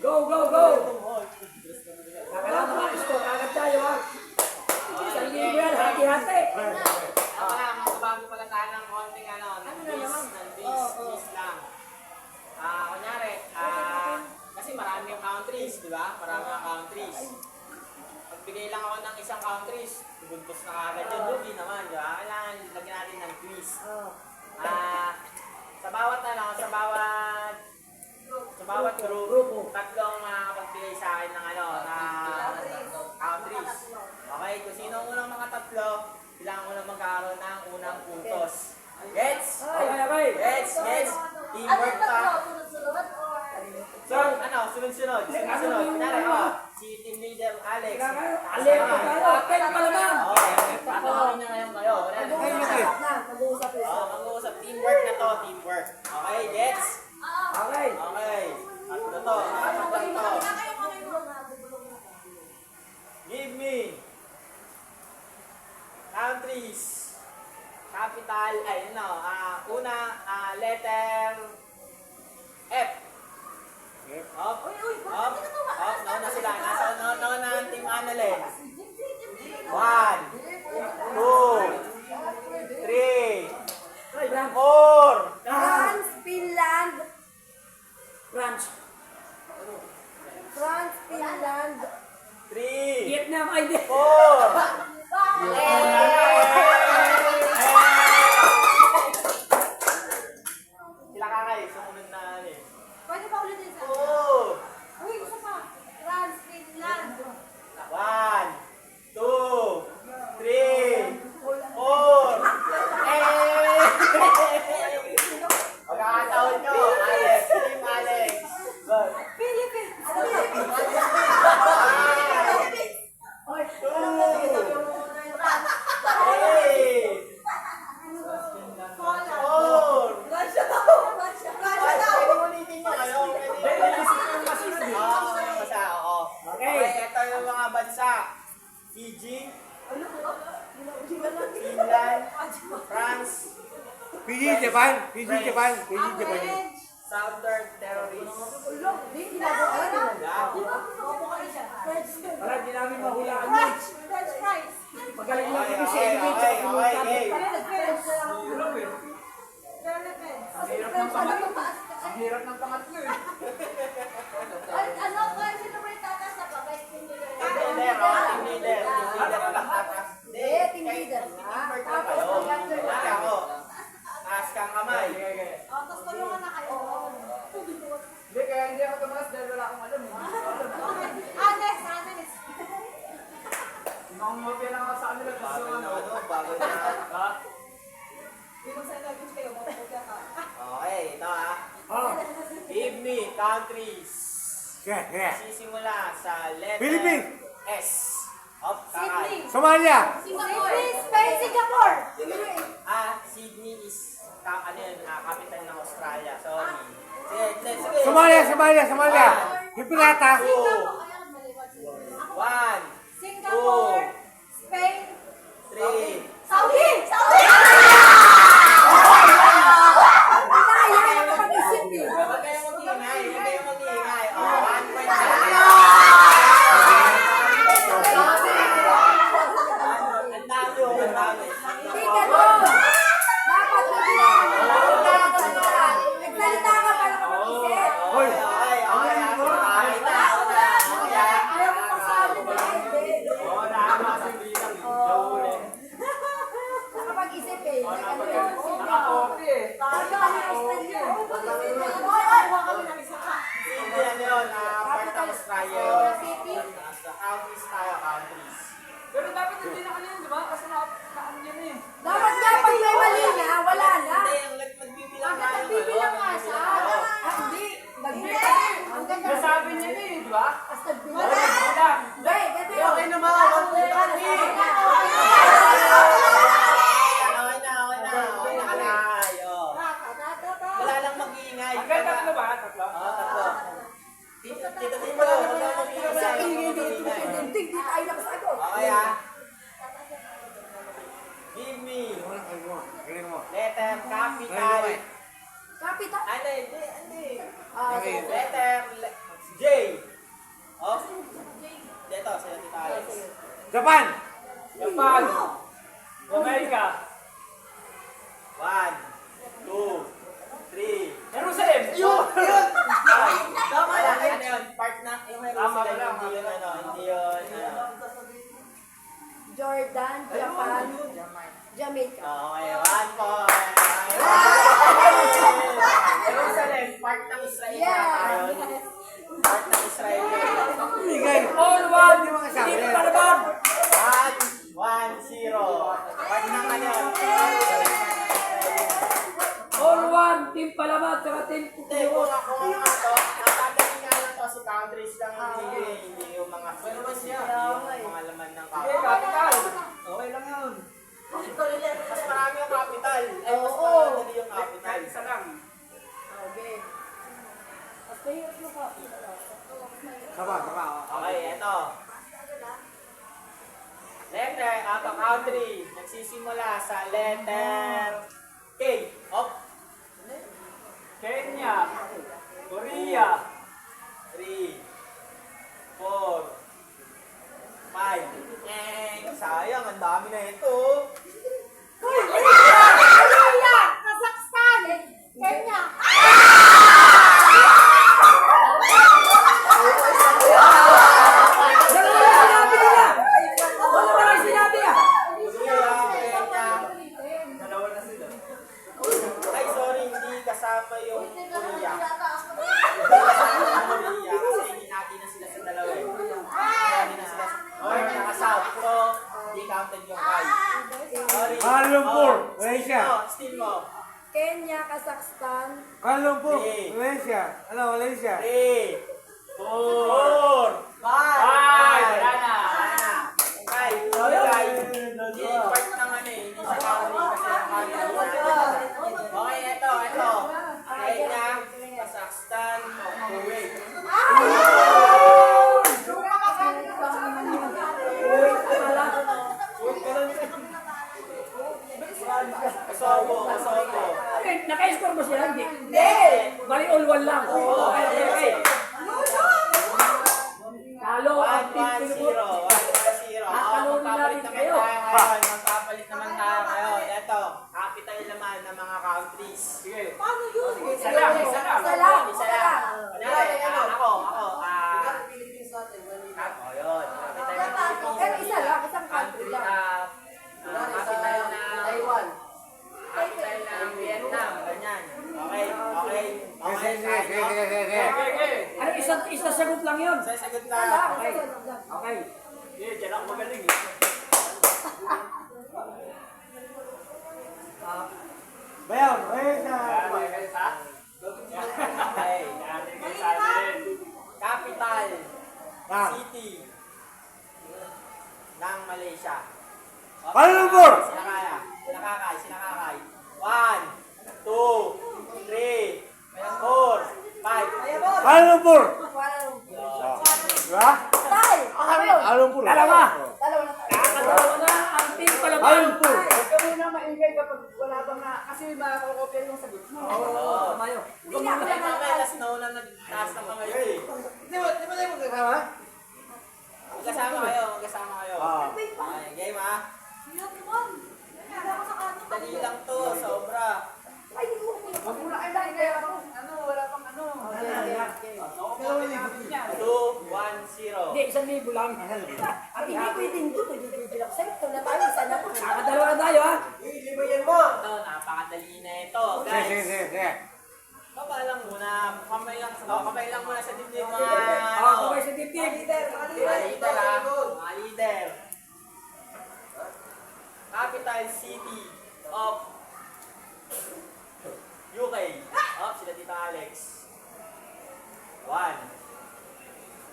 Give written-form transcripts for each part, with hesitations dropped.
Go, go, go! Nakala mga isko, agad tayo ha. Isang libo yan, hati-hati. Bago pala tayo ng konting bis lang. Kunyari, kasi marami yung countries, di ba? Marami yung countries. Pagbigay lang ako ng isang countries, tubuntos na agad yun, lugi naman, di ba? Kailangan lagyan natin ng quiz. Sa bawat grupo, tatlong makakapagbigay sa akin ng countries. Okay, kung sino ang unang mga tatlo, kailangan ko na magkaroon ng unang puntos. Gets? Okay. Gets? Teamwork pa. So, sunod-sunod. Kunyari, si team leader Alex. Alex, kapit pa naman. Tatawagin niya ngayon kayo. Mag-uusap. Teamwork na to, teamwork. Okay, gets? Okay. Tatlo to. Tatlo to. Give me countries. Capital, una, letter F. Up. Nauna sila. Nauna ang team Annalyn. 1, 2, 3, 4. France, Finland. France. France, Finland. 3, Vietnam, ay di. 4. Sila ka kayo, sumunod na Pwede pa ulit isa? 2. Uy, isa pa. France, Finland. 1, 2, 3, 4. Magkakataon nyo, Alex. Team Alex. Philippines. Okay, ito yung mga bansa. Fiji, Finland, France, Fiji, Japan. Southern Terrorists. Wala, di namin mahulaan yun. French fries. Magaling lang Okay, kami sa okay, English. okay, okay. Philippines. Ang hirap ng pangatlo eh. Ano ba? Sino ba yung tatas na ba? Team leader ang tatas. Team leader. Kunyari ako, taas kang kamay. Tapos tulungan na kayo. Hindi, kaya hindi ako tumalas dahil wala akong alam. Next. Mangungopia lang ako sa kanila. Bago na. Okay, ito Give me countries. Sisimula sa letter Philippines. S. Of Sydney. Somalia. Spain, Singapore. Sydney is capital ng Australia. Sorry. Sige. Somalia. Hipilata. 2, 1, Singapore. Spain. 3. Saudi. Huwag kayong mag-iingay. 1 point. Ang dami. Hindi ganun. Dapat mabilang. Nagsalita ka para kapag-isip. Hoy. Ayaw mo pasabi na nakapag-isip eh. Nakakopi eh. Pero dapat hindi na kanina, di ba? Kasi naan yan eh. Dapat nga pag may mali na, wala na. Magbibilang Nagbibilang nga siya. Hindi. Nagbibilang. Ang ganda. Nasabi niya na eh, di ba? Tapos nagbibilang. Wala. Hindi, ganito. Okay naman, wala lang mag-iingay. Hanggang tatlo ba? Tatlo? Tatlo. Tito, wala lang mag-iingay. Hindi tayo nakasagot. Okay Give me letter capital Capital? Hindi. Okay. Letter J. Oh. Dito, sila Tita Alex. Japan. Japan. Amerika. 1, 2, 3. Jerusalem. Tama lang. Ano yun? Part na. Yung Tama Jerusalem, lang. hindi yun ano. Hindi yun ano. Jordan, Japan, Jamaica. Okay, 1 point. Jerusalem, part ng Israel. Yeah. Part ng Israel. Bigay. All one. Hindi mga sabi. Team Palaban. 1-0. Part ng ano yun? All one. Team Palaban. Saka Team Hindi, kung ako nga to, napagaling nga lang to si countries lang hindi yung mga famous niya, yung mga laman ng Okay, capital. capital. Okay lang yun. Mas marami yung capital. Ay, mas Oo. madali yung capital. Kahit isa lang. Okay. Mas mahirap mo ka. Saba. Okay, eto. Letter, country, nagsisimula sa letter K. Op. Kenya. Korea. 3, 4, 5. Sayang, ang dami na ito. Kenya! Kazakhstan! Kenya! Wala ba lang sinabi ah? Dalawa na sila. Ay, sorry, hindi kasama yung Korea. Korea, kasi hinati na sila sa dalawa eh. Hinati na sila sa North, naka-South, pero hindi counted yung high. Sorry. Kuala Lumpur, Oh, Malaysia. Steal mo. Kenya, Kazakhstan, Kuala Lumpur, Hey. Malaysia. Ano, Malaysia? 3, 4, 5. Wala na. Guys, sorry guys. Hindi part ng ano eh, hindi siya country kasi nakakalimutan. Okay, eto. Kenya, Kazakhstan, Kuwait. Kosovo. Naka-score ba sila? Hindi. Hindi! Bali all one lang. Okay. Talo ang Team 1-1-0. Philippines. 1-1-0. Tatanungin natin kayo. Magpapalit naman tayo ngayon. Eto, capital naman ng mga countries. Sige. Paano yun? Isa lang. Isa lang. Isa lang. Kunyari, ako. Yun. Capital ng Philippines. Pero isa lang, isang country lang. Capital ng Taiwan. Capital ng Vietnam. Ganyan. Okay. Sige. Ano, isa sagot lang yun. Sasagot Isa lang. na. Okay. Yeah, dyan ako magaling eh. Bayaw, Malaysia. Okay. Capital. Ah. City. Ng Malaysia. Kuala Lumpur. Sinakakay. 1, 2, 3, 4, 5. Kuala Lumpur. Diba? Tay! Kuala Lumpur. Dalawa. Dalawa na tayo. Nakakatawa na ang Team Kuala Palaban. Lumpur. Huwag ka muna maingay kapag wala bang na, kasi may makakopya yung sagot mo. Oo. Tama yun. Hindi na ako Ay, naman. mamaya, last na una nagtaas ng kamay ko eh. Di ba tayo magkasama? Magkasama kayo. Ah. Okay, game ah. Sino naman? Hindi ako sa kanto. Dali lang to, sobra. Ay, hindi ko. Huwag muna kayo lang, kaya ako, wala pang ano. Okay. 2, 1, 0. Hindi, 1,000 lang. At hindi pwedeng ito. Pwede lang sa'yo. Ito na tayo. Isa na. Nakadalawa na tayo ha. Ito, napakadali na ito, guys. Sige. Kapalang muna, kamay lang muna sa dibdib mga Kamay sa dibdib. mga leader ah, mga leader. Capital City of UK. Sila Tita Alex. 1,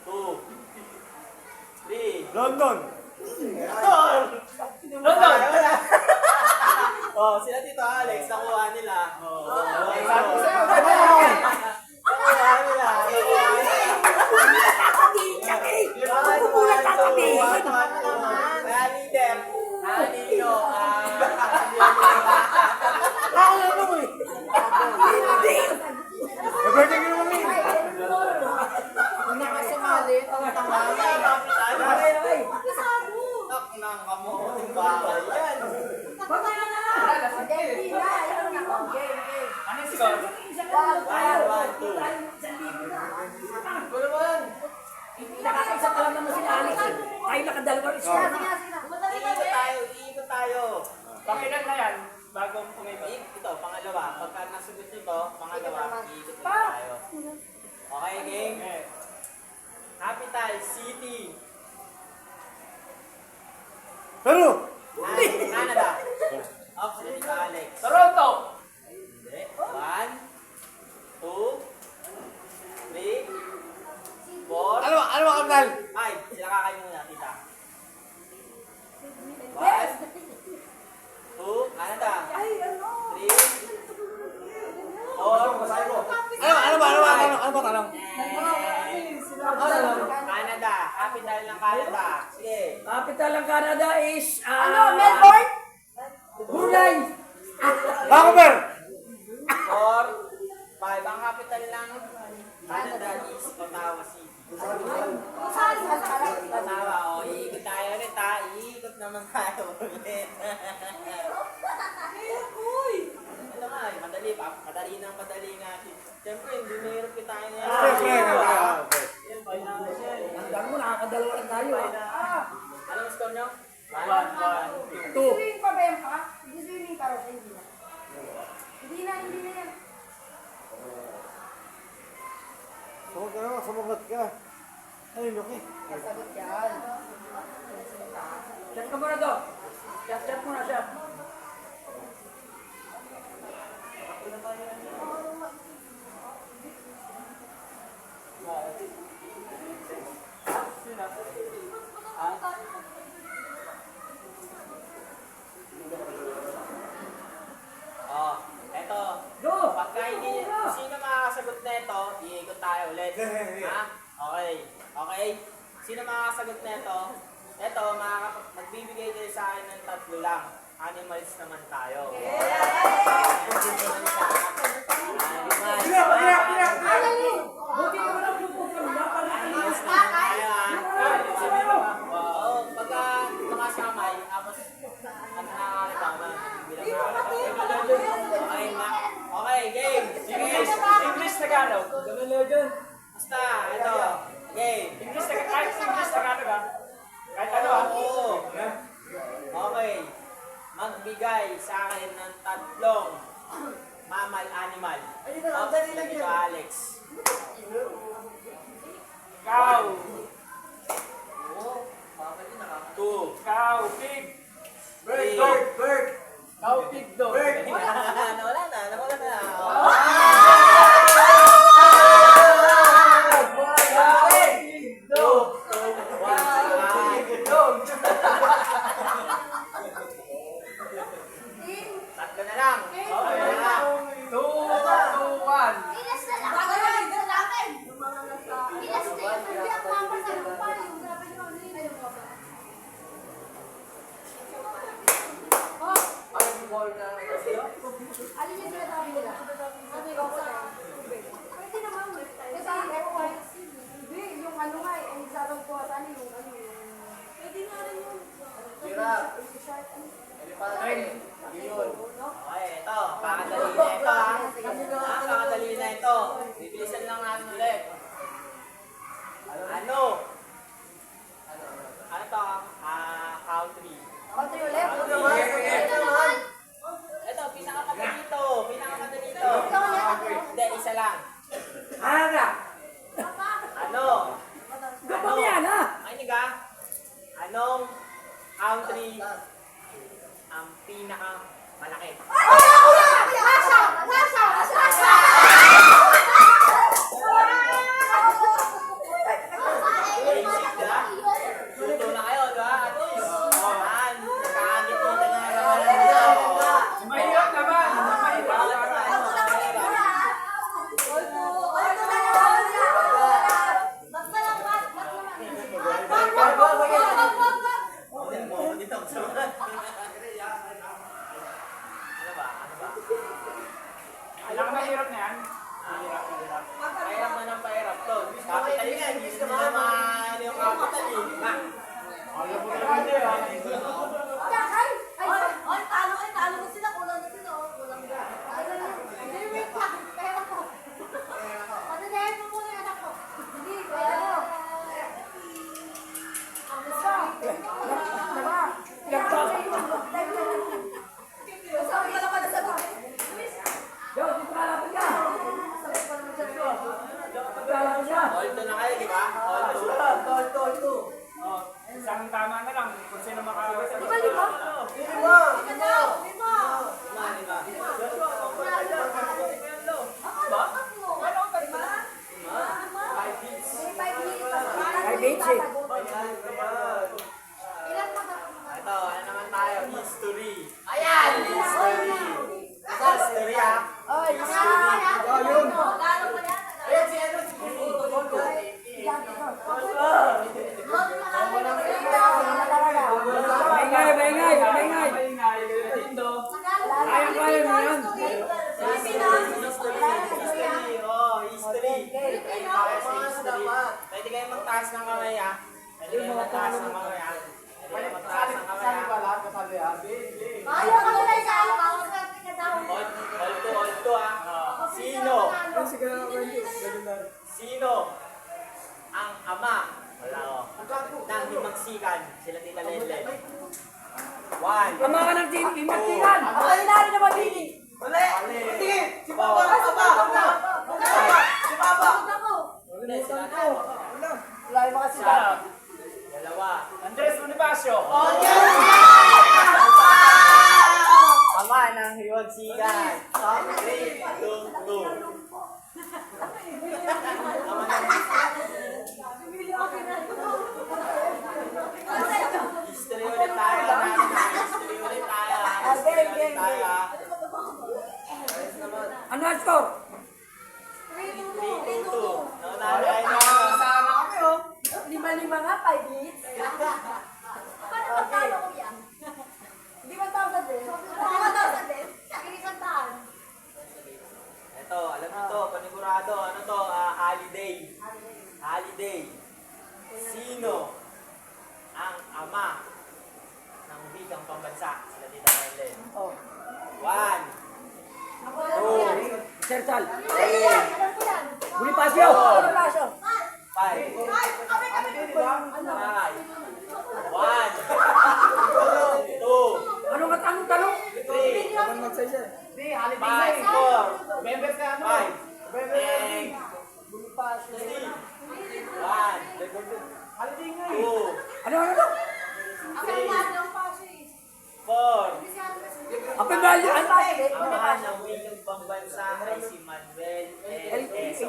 2, 3. London. London! Sila Tito Alex, nakuha nila. Okay, sabi ko sa'yo. Nakuha nila. Kaya leader, Nino, 1, 2. Gulo man. Nakakaisa pa lang naman si Alex. Tayo nakadalawang isa. Iikot tayo. Pakilan na yan. Bago Ito, pangalawa. Pagka nasagot nyo to, pangalawa, iikot tayo. Okay, game? Capital City. Pero, Canada. Option dito, Alex. Toronto. Hindi. 1, 2, 3, 4, ano ba kapital? 5. Sila kakayo muna, tita. 1, 2, Canada. 3, 4, Ano ba tanong? Canada. Capital ng Canada. Sige. Capital ng Canada is... Melbourne? Brunei. Vancouver! 4, 5. Ang capital ng Canada is Ottawa City. Ottawa, o. Iikot tayo ulit, ha. Iikot naman tayo ulit. Ano nga, madali pa. Madali nga. Siyempre, hindi mahirap kita na yan. Hanggang mo, nakakadalawa lang tayo. Anong score nyo? 1, 2. Swimming pa ba yan pa? Hindi swimming pa rin. Hindi na yan. Sumagot ka. Ay, Loki. Sasagot yan. Chat ka muna to. Chat muna siya. Oh, eto. Go! Pagka hindi, sino makakasagot na ito, iikot tayo ulit. Ha? Okay. Okay? Sino makakasagot na ito? Ito, magbibigay kayo sa akin ng 3 lang. Animals naman tayo. Animals. Buti ka lang yung Animals naman tayo, ha? Oo, pagka nakasamay, tapos nakakita ko na. Okay, okay, game. English Tagalog. Ganun lang dyan. Basta, ito. Game. English Tagalog ah. Kahit ano ah. Oo. Okay. Magbigay sa akin ng 3 mammal animal. Option dito, Alex. Cow. 2. Cow. Pig. 3. Bird! Cow, pig, dog. Nawala na. Tatlo na lang. Okay na lang. 2, 1. Okay, ito. Pakadali na ito, ha? Pakadali na ito. Bibilisan lang natin ulit. Ano? Ano to? Country. Ito, pinakamadali dito. Hindi, isa lang. Ana. Ano? Gapang yan ah. Makinig ka? Anong country ang pinakamalaki? Basic, di ba? Luto na kayo, di ba? At least. Yan. Nakakakita na naman dito. Mahirap naman. Mahirap. mataas ng kamay ah. Pwede kayo mataas ng kamay ah. Pwede kayo mataas ng kamay ah. Ayaw ka wala sa ako. Swerte ka daw. All to ah. Sino? Sino ang ama? Wala oh. Nang himagsikan sila Tita Lenlen. 1, Ama ka ng imatigan. Ako ay nari na mabili. Si Papa! Si Papa! Hindi, sila na. Wala yung mga Isa, sigat. dalawa. Andres Bonifacio. Ama ng himagsikan. 3, 2, 2. Ama ng history ulit tayo. History ulit tayo. History ulit tayo. Ano ang score? 3, 2, 2. Naunari ay na. Sama kami oh. 5-5 nga, 5 minutes. Paano magkano ko yan? Hindi 1,000 din. 1,000 din? Akin isang daan. Ito, alam mo to, panigurado. Ano to? Holiday. Holiday. Sino ang ama ng wikang pambansa? Sila Tita Marlene. Oh. 1, Sir Sal. Alam ko yan. Bonifacio. Bonifacio. 5, 1, 2, 3. Ano nga tanong? 5, 4, Members ka ano? 5, 10, 3, 1, 2, Ano? 4. Apa ba yun? Ano? Ama ng wikang pambansa ay si Manuel L. Eso.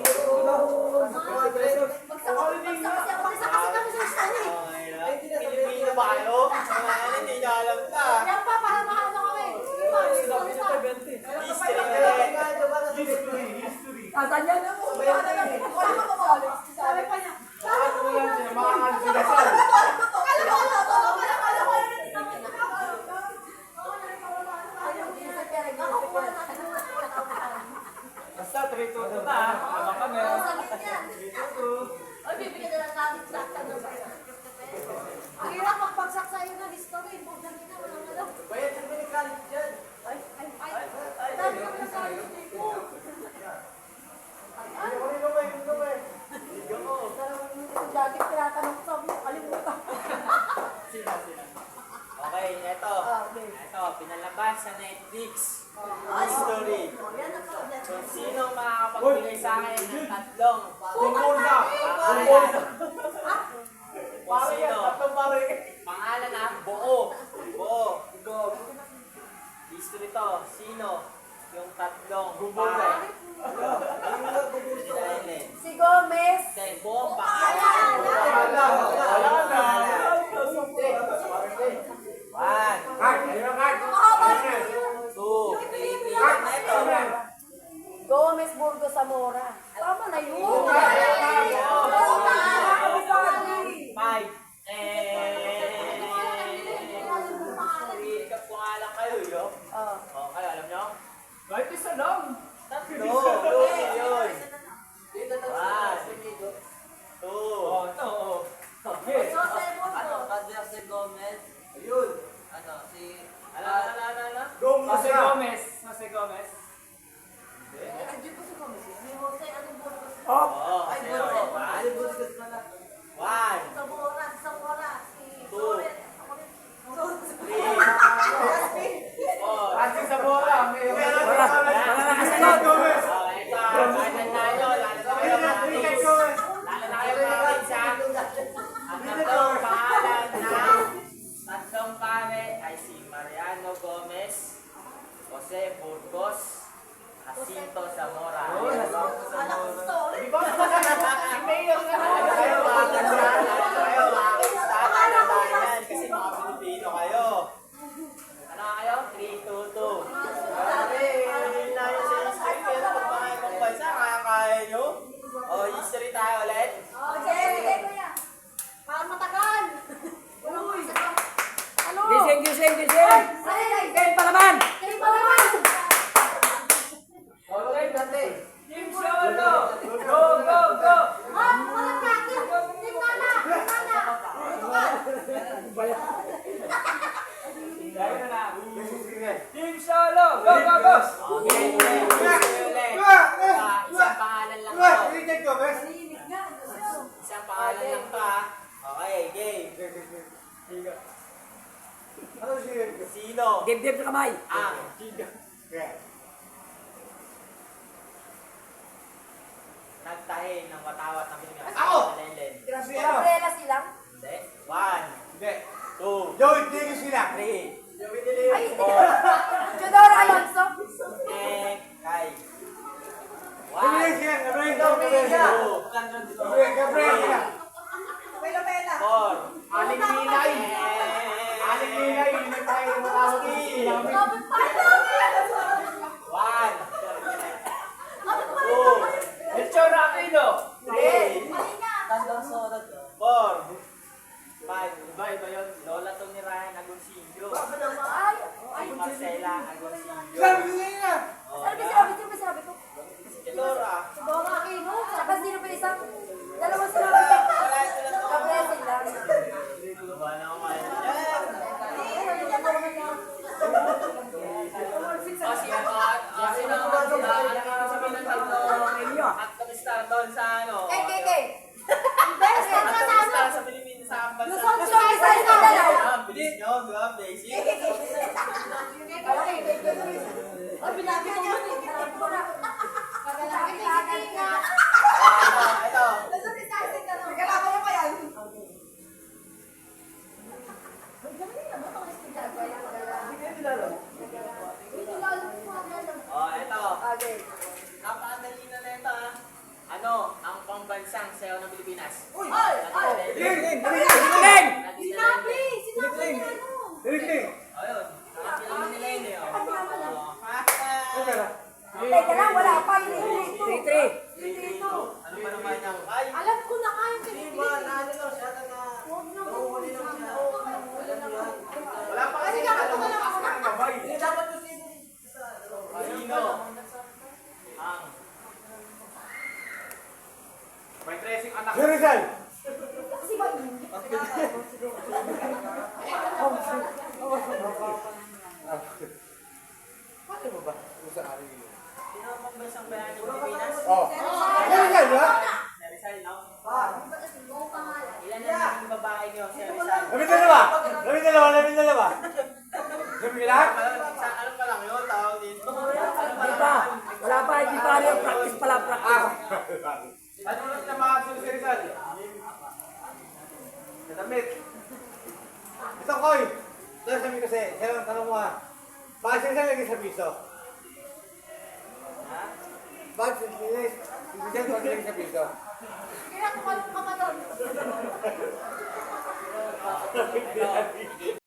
Pilipino ba kayo? Hindi niya alam na. History ulit. Asan yan? Sabi pa niya. Basta 3-2 na. Tama kami. Ay, bibigyan na lang natin sa ang hirap magpagsak sa'yo ng history. Huwag namin na walang alam. Bayad ng pinikalit dyan. Ay, dami kami na sa ayos dito. Dati tinatanong ko sabi, kalimutan. Okay, eto. Eto, pinalabas sa Netflix. History. Yan ang problem. Kung sino makakapagbigay sa akin ng tatlong Pare yan, tatlong pare. pangalan na buo. Buo. History to. Sino yung tatlong pare? Si Gomez. Then, buong pangalan. Wala na. One, Mahaba yun. 2, 3, eto. Gomez Burgo Zamora. Tama na yun. Five. Ikaw po nga lang kayo, yo. Oh, kayo, alam nyo? Kahit isa lang. Tatlo. Yun. One. Two. Oh, ito oh. Yes. Jose Burgo. Jose Gomez. Ayun. Ano, si... Ala. Jose Gomez. Jose Gomez. Andiyan po si Gomez. Si Jose, anong Burgo? Oh. Oo, Ay, kasi Burgo. okay. Ay, Burgo pala. One. Zamora. Si Two. Soren. Three. Four. Asing sa bola. Wala nakasunod. Oh, ito. Lalo tayo. Lalo na kayo province, ha? Ang tatlong pangalan ng tatlong pare ay si Mariano Gomez, Jose Burgos, Jacinto Zamora. Anak ko, sorry. Mayor na. Ano kayo mga kasala? Dibdib sa kamay. Ang nagtahi ng watawat ng Pilipinas. Ako! Lelen. Si ano? Umbrella silang. Hindi. 1, Hindi. 2, Joey, tigil sila. 3, Ay, hindi. Jodora Alonso. Kay. Gabriel 1, sila. Gabriel sila. 2, Gabriel sila. 4, Aling Ninay. Aling Ninay, hindi tayo matawag ng sinabi. Dapat pa. 1, Dapat pa. 2, Elcho Rapino. 3, Mali na. Tandang sorot. 4, 5. Iba yun. Lola to ni Ryan Agoncillo. Ay. Si Marcela Agoncillo. Sabi ko sa'yo na. Sinabi ko. Si Chidora. Si Dora Aquino. Tsaka sino pa isang? Dalawang sinabi ko. Gabriel silang. Wala na ako at kamistar doon sa ano? Ang best. At Ang kamistar sa Pilipinas sa bansa. Luzon, Visayas, Mindanao. Ah, bilis nyo, di ba? Basic. Ay, binabi ko yun eh. Binabi ko na. Kagalaki nga. Ito. Luzon, Visayas, Mindanao. Kailangan mo pa yan. Oh, ito. Okay. Napakadali na nito ah. Ano ang pambansang sayaw ng Pilipinas? Ay! Ay! Ling! Sinabi! Sinabi niya ano? Ling! Ayun. Nakapila nila yun eh. Ano nga pala? Oh. Teka lang, wala pa. Hindi ito. 3-3. Ano ba naman yung ay? Alam ko na kayong Pilipinas. Huwag na Wala pa kasi Kasi dapat ko na lang ako na. Sino? Ang May tracing anak. Si Rizal! Kasi ba yun? Paano mo ba? Kung sa ari yun? sino ang pambansang bayani ng Pilipinas? Oh. Si Rizal, di ba? Si Rizal, no? Oo, pangalan. Ilan na naging babae niyo si Rizal? Labing dalawa. Sabi lahat? Alam pa lang yun, tawag dito. Hindi pa. Wala pa. Hindi pa rin. Practice pala. Practice. Ano lang na makakasal si Rizal? Sa damit. Ito, Koy. Ito sabi kasi, siya lang tanong mo ha. Bakit si Rizal lagi sa piso? Ha? Bakit si Rizal lagi sa piso? Kaya kumalong ka pa doon. Ito.